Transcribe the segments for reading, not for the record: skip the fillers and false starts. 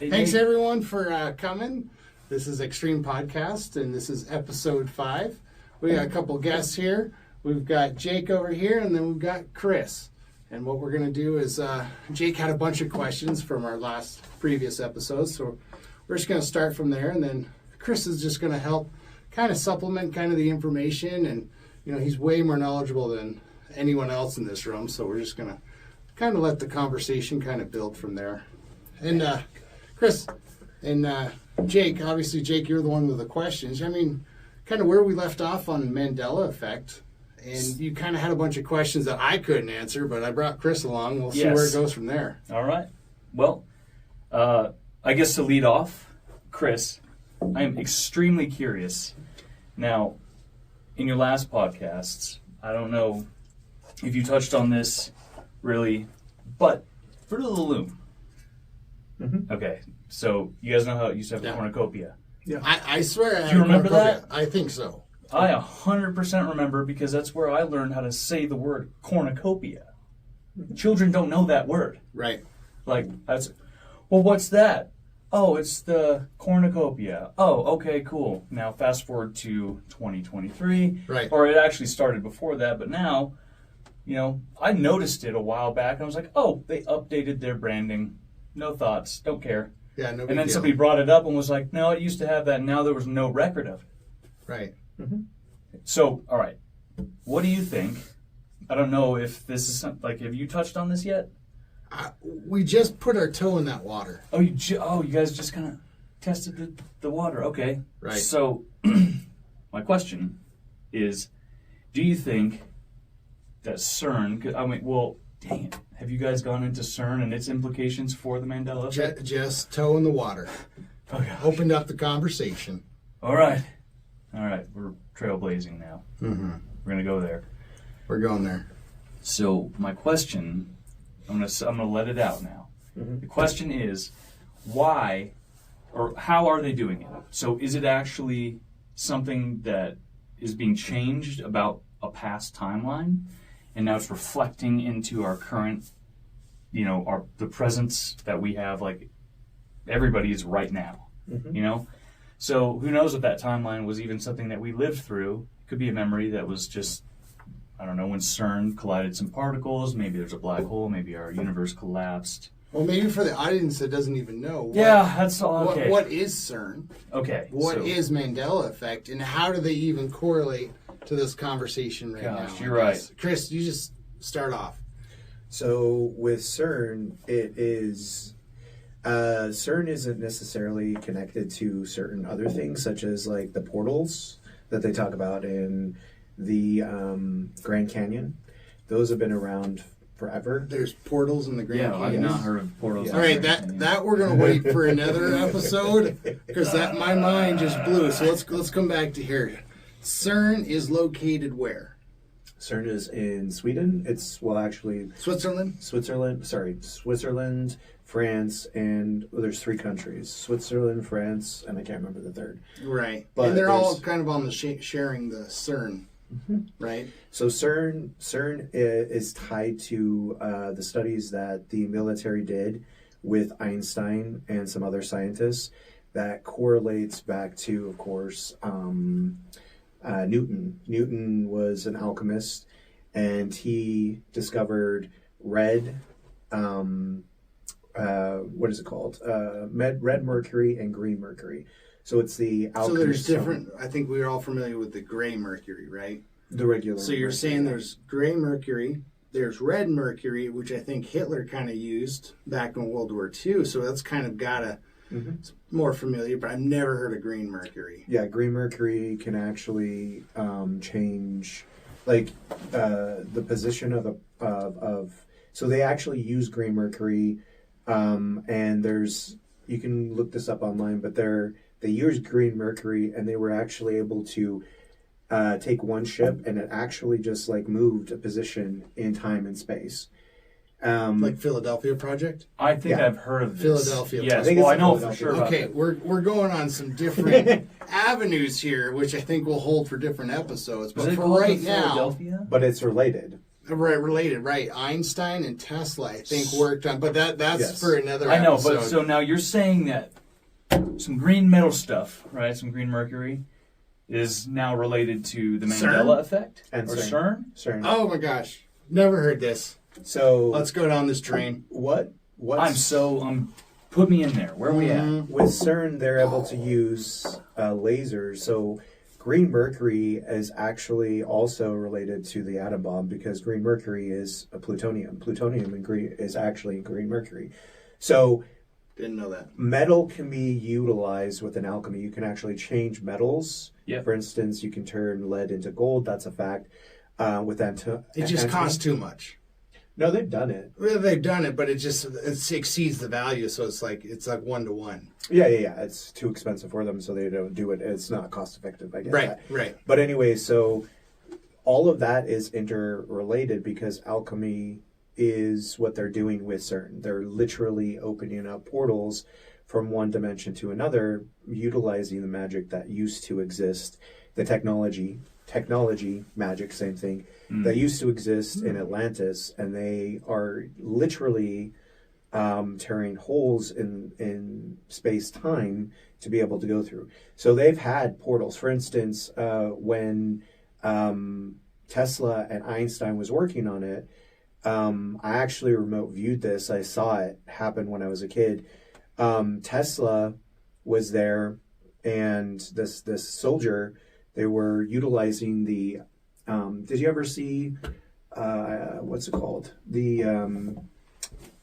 Thanks everyone for coming. This is Extreme Podcast, and this is episode 5. We got a couple guests here. We've got Jake over here, and then we've got Chris. And what we're going to do is, Jake had a bunch of questions from our previous episodes, so we're just going to start from there, and then Chris is just going to help kind of supplement kind of the information, and he's way more knowledgeable than anyone else in this room, so we're just going to kind of let the conversation kind of build from there. And Chris and Jake, obviously, Jake, you're the one with the questions. I mean, kind of where we left off on Mandela Effect, and you kind of had a bunch of questions that I couldn't answer, but I brought Chris along. We'll see where it goes from there. All right. Well, I guess to lead off, Chris, I am extremely curious. Now, in your last podcasts, I don't know if you touched on this really, but fruit of the loom. Mm-hmm. Okay, so you guys know how it used to have a cornucopia. Yeah, I swear. Do you remember that? I think so. I 100% remember because that's where I learned how to say the word cornucopia. Children don't know that word. Right. Like, well, what's that? Oh, it's the cornucopia. Oh, okay, cool. Now, fast forward to 2023. Right. Or it actually started before that, but now, I noticed it a while back. And I was like, oh, they updated their branding. No thoughts. Don't care. Yeah, no big And then deal. somebody brought it up and was like, no, it used to have that. And now there was no record of it. Right. Mm-hmm. So, all right. What do you think? I don't know if this is something, like, have you touched on this yet? We just put our toe in that water. Oh, you guys just kind of tested the water. Okay. Right. So, my question is, do you think that CERN, dang it. Have you guys gone into CERN and its implications for the Mandela Effect? Just toe in the water. Oh, gosh. Opened up the conversation. All right. We're trailblazing now. Mm-hmm. We're going to go there. We're going there. So, my question, I'm gonna let it out now. Mm-hmm. The question is, why or how are they doing it? So is it actually something that is being changed about a past timeline, and now it's reflecting into our current, the presence that we have, like everybody is right now, So who knows if that timeline was even something that we lived through? It could be a memory that was just, I don't know, when CERN collided some particles, maybe there's a black hole, maybe our universe collapsed. Well, maybe for the audience that doesn't even know. That's all. Okay. What is CERN? Okay. What is Mandela Effect, and how do they even correlate to this conversation now? You're right. Chris, you just start off. So with CERN, it is... CERN isn't necessarily connected to certain other things, such as like the portals that they talk about in the Grand Canyon. Those have been around forever. There's portals in the Grand Canyon. I've not heard of portals. All right, that we're gonna wait for another episode because my mind just blew. So let's come back to here. CERN is located where? CERN is in Sweden. It's actually Switzerland, France, and there's 3 countries: Switzerland, France, and I can't remember the third. Right, but and they're all kind of on the sharing the CERN. Mm-hmm. Right. So CERN is tied to the studies that the military did with Einstein and some other scientists that correlates back to, of course, Newton. Newton was an alchemist, and he discovered red. What is it called? Red mercury and green mercury. So it's the alchemist. So there's different. I think we're all familiar with the gray mercury, right? The regular. So you're saying there's gray mercury, there's red mercury, which I think Hitler kind of used back in World War II. So that's kind of it's more familiar, but I've never heard of green mercury. Yeah, green mercury can actually change, like the position of So they actually use green mercury, and you can look this up online, but they used green mercury, and they were actually able to take one ship, and it actually just like moved a position in time and space. Like Philadelphia Project? I think I've heard of this. Philadelphia Yes, Project. I know for sure about Okay, it. we're going on some different avenues here, which I think we'll hold for different episodes. But Is it for called right the now, Philadelphia? But it's related. Right, related, right. Einstein and Tesla, I think, worked on, but that's Yes. for another I know, episode. but so now you're saying that some green metal stuff, right? Some green mercury is now related to the Mandela CERN? Effect And or CERN. CERN. CERN. Oh my gosh, never heard this. So Let's go down this train. what? Put me in there. Where are we at? With CERN, they're able to use lasers. So green mercury is actually also related to the atom bomb because green mercury is a plutonium. Plutonium in green is actually green mercury. So Didn't know that. metal can be utilized with an alchemy. You can actually change metals. Yep. For instance, you can turn lead into gold. That's a fact. With It just costs too much. No, they've done it. Well, they've done it, but it exceeds the value, so it's like 1-to-1. Yeah. It's too expensive for them, so they don't do it. It's not cost effective. I get that. Right. But anyway, so all of that is interrelated because alchemy is what they're doing with CERN. They're literally opening up portals from one dimension to another, utilizing the magic that used to exist, the technology, magic, same thing, that used to exist in Atlantis, and they are literally tearing holes in space-time to be able to go through. So they've had portals. For instance, when Tesla and Einstein was working on it, I actually remote viewed this. I saw it happen when I was a kid. Tesla was there, and this soldier, they were utilizing the. Did you ever see what's it called? The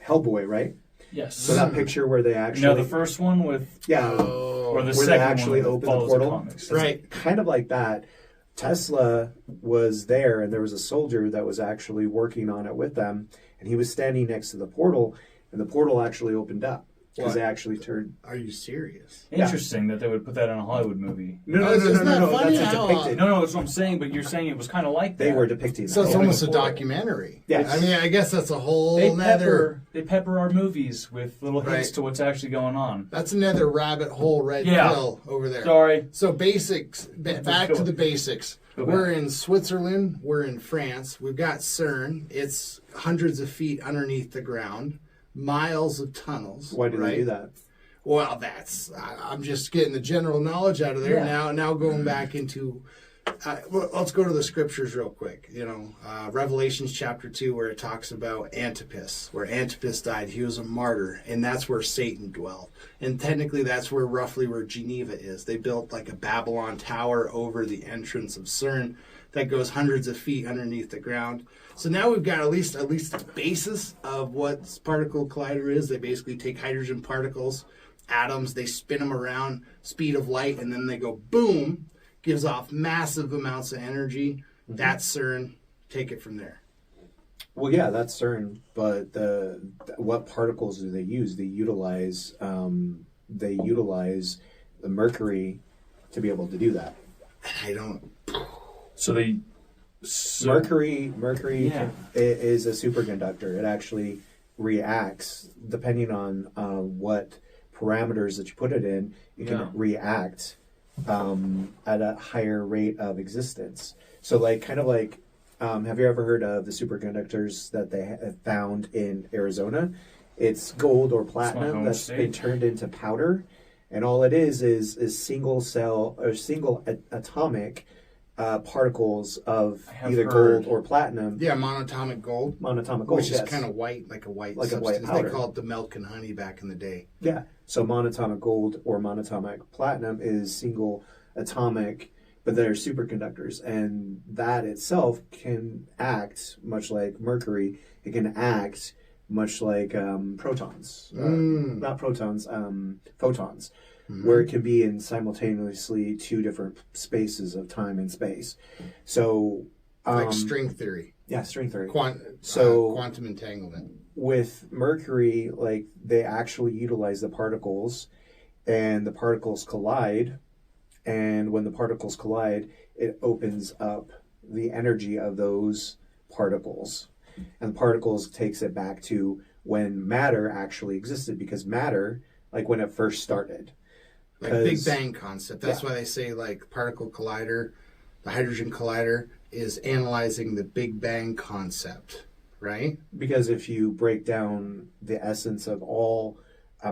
Hellboy, right? Yes. So that picture where they actually No, the first one with or the where they second actually one that open the follows portal. comics. Right. Kind of like that. Tesla was there, and there was a soldier that was actually working on it with them, and he was standing next to the portal, and the portal actually opened up because they actually turned. Are you serious? Interesting that they would put that in a Hollywood movie. No. Isn't that funny That's how, depicted. No, that's what I'm saying. But you're saying it was kind of like that. They were depicting that. So it's Yeah. almost a Before. documentary. Yes. I mean, I guess that's a whole They nother. pepper our movies with little hints Right. to what's actually going on. That's another rabbit hole red Yeah. pill over there. Sorry. So basics. Back to the basics. Go We're back. in Switzerland. We're in France. We've got CERN. It's hundreds of feet underneath the ground, miles of tunnels. Why do right? they do that? Well, I'm just getting the general knowledge out of there. Yeah. Now going back into, well, let's go to the scriptures real quick. Revelations chapter 2, where it talks about Antipas, where Antipas died. He was a martyr, and that's where Satan dwelled. And technically, that's roughly where Geneva is. They built like a Babylon tower over the entrance of CERN that goes hundreds of feet underneath the ground. So now we've got at least a basis of what particle collider is. They basically take hydrogen particles, atoms, they spin them around speed of light, and then they go boom, gives off massive amounts of energy. That's CERN. Take it from there. Well, yeah, that's CERN, but what particles do they use? They utilize the mercury to be able to do that. I don't. So Mercury Yeah. is a superconductor. It actually reacts depending on what parameters that you put it in. It can react at a higher rate of existence. So, have you ever heard of the superconductors that they have found in Arizona? It's gold or platinum home that's state. been turned into powder, and all it is single cell or single atomic particles of have either heard. gold or platinum. Yeah, monatomic gold, Monatomic gold, which is yes. kind of white, like a white Like a white substance. powder. They call it the milk and honey back in the day. Yeah. So monatomic gold or monatomic platinum is single atomic, but they're superconductors, and that itself can act much like mercury. It can act much like protons, not protons, photons, where it can be in simultaneously two different spaces of time and space. So, Like string theory. yeah, string theory. Quantum entanglement. With mercury, like they actually utilize the particles, and the particles collide, and when the particles collide, it opens up the energy of those particles, and the particles takes it back to when matter actually existed, because matter, like when it first started, Like Big Bang concept. That's why they say like particle collider, the hydrogen collider, is analyzing the Big Bang concept, right? Because if you break down the essence of all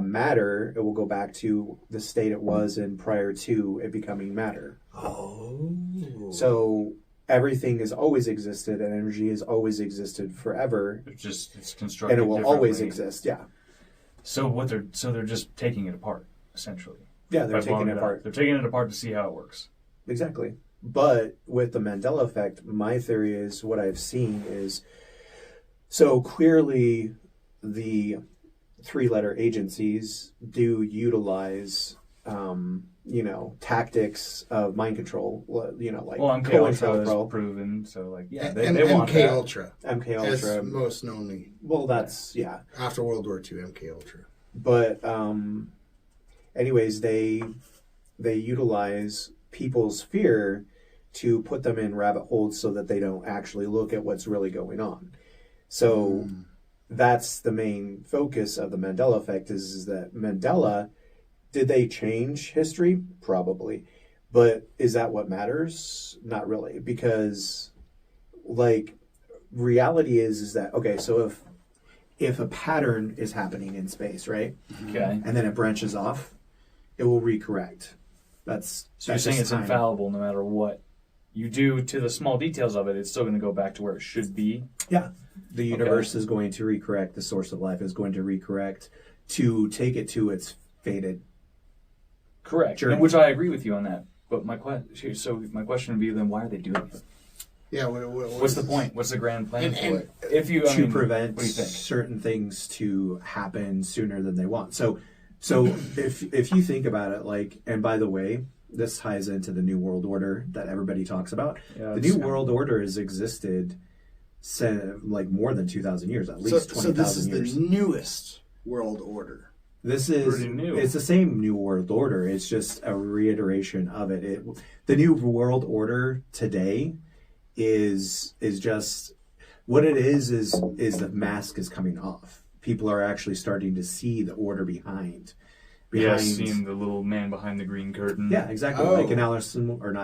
matter, it will go back to the state it was in prior to it becoming matter. Oh. So everything has always existed, and energy has always existed forever, It's constructed and it will always differently. exist. Yeah, So they're just taking it apart, essentially. yeah, they're By blowing taking it up. apart. They're taking it apart to see how it works. Exactly. But with the Mandela effect, my theory is what I've seen is so clearly the three-letter agencies do utilize, tactics of mind control. Like Well, MK Ultra is proven, so they want MK that. Ultra, MK as Ultra. most knownly Well, that's yeah. after World War II, MK Ultra. But anyways, they utilize people's fear to put them in rabbit holes so that they don't actually look at what's really going on. So that's the main focus of the Mandela effect is that Mandela, did they change history? Probably. But is that what matters? Not really. Because reality is that, okay, so if a pattern is happening in space, right? Okay. And then it branches off, it will recorrect. So you're saying it's infallible no matter what you do to the small details of it, it's still going to go back to where it should be? Yeah. The universe is going to recorrect. The source of life is going to recorrect to take it to its fated. Correct. Journey. And which I agree with you on that. But my question would be then, why are they doing it? Yeah. What's the point? What's the grand plan And- for it? If you To prevent what do you think? certain things to happen sooner than they want. So if you think about it, and by the way, this ties into the New World Order that everybody talks about. Yeah, The New World Order has existed more than 2,000 years, at least 20,000 so this is years. the newest world order. This is Pretty new. It's the same New World Order. It's just a reiteration of it. The New World Order today is just what it is the mask is coming off. People are actually starting to see the order behind. Seeing the little man behind the green curtain. Yeah, exactly. Oh. Like in Alice in Wonderland,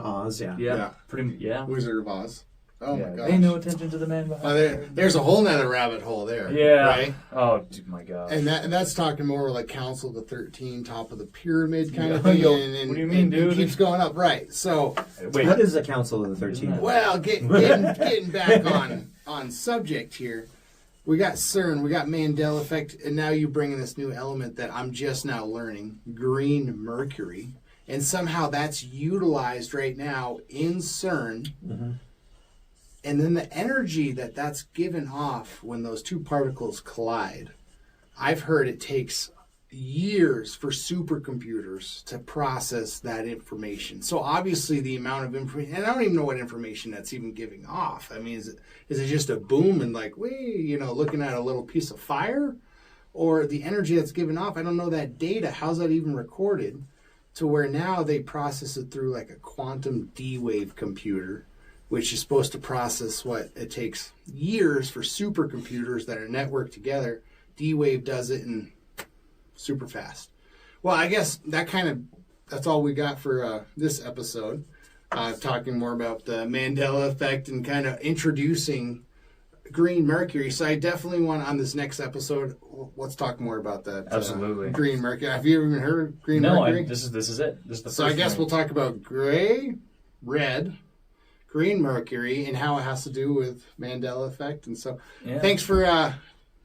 Oz. Yeah. Yeah. Yeah. Wizard of Oz. Oh Yeah. my gosh. Pay no attention to the man behind the curtain. There's a whole nother rabbit hole there. Yeah. Right? Oh, dude, my God. And that's talking more like Council of the 13, top of the pyramid kind of Yeah. thing. Yo, And what do you mean, and dude? It keeps going up, right? So, Wait. What is the Council of the 13? well, getting back on subject here. We got CERN, we got Mandela Effect, and now you bring in this new element that I'm just now learning, green Mercury. And somehow that's utilized right now in CERN. Mm-hmm. And then the energy that's given off when those two particles collide, I've heard it takes years for supercomputers to process that information. So obviously the amount of information, and I don't even know what information that's even giving off. I mean, is it just a boom and looking at a little piece of fire? Or the energy that's given off, I don't know that data. How's that even recorded? To where now they process it through like a quantum D-wave computer, which is supposed to process what it takes years for supercomputers that are networked together. D-wave does it in super fast. Well, I guess that's all we got for this episode. Talking more about the Mandela effect and kind of introducing green Mercury. So I definitely want on this next episode, let's talk more about that. Absolutely. Green Mercury. Have you even heard of green No, Mercury? this is it. This is the So first I guess one. we'll talk about gray, red, green Mercury, and how it has to do with Mandela effect. And so thanks for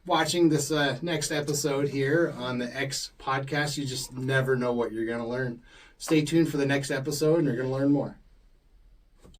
watching this next episode here on the X podcast. You just never know what you're going to learn. Stay tuned for the next episode and you're going to learn more.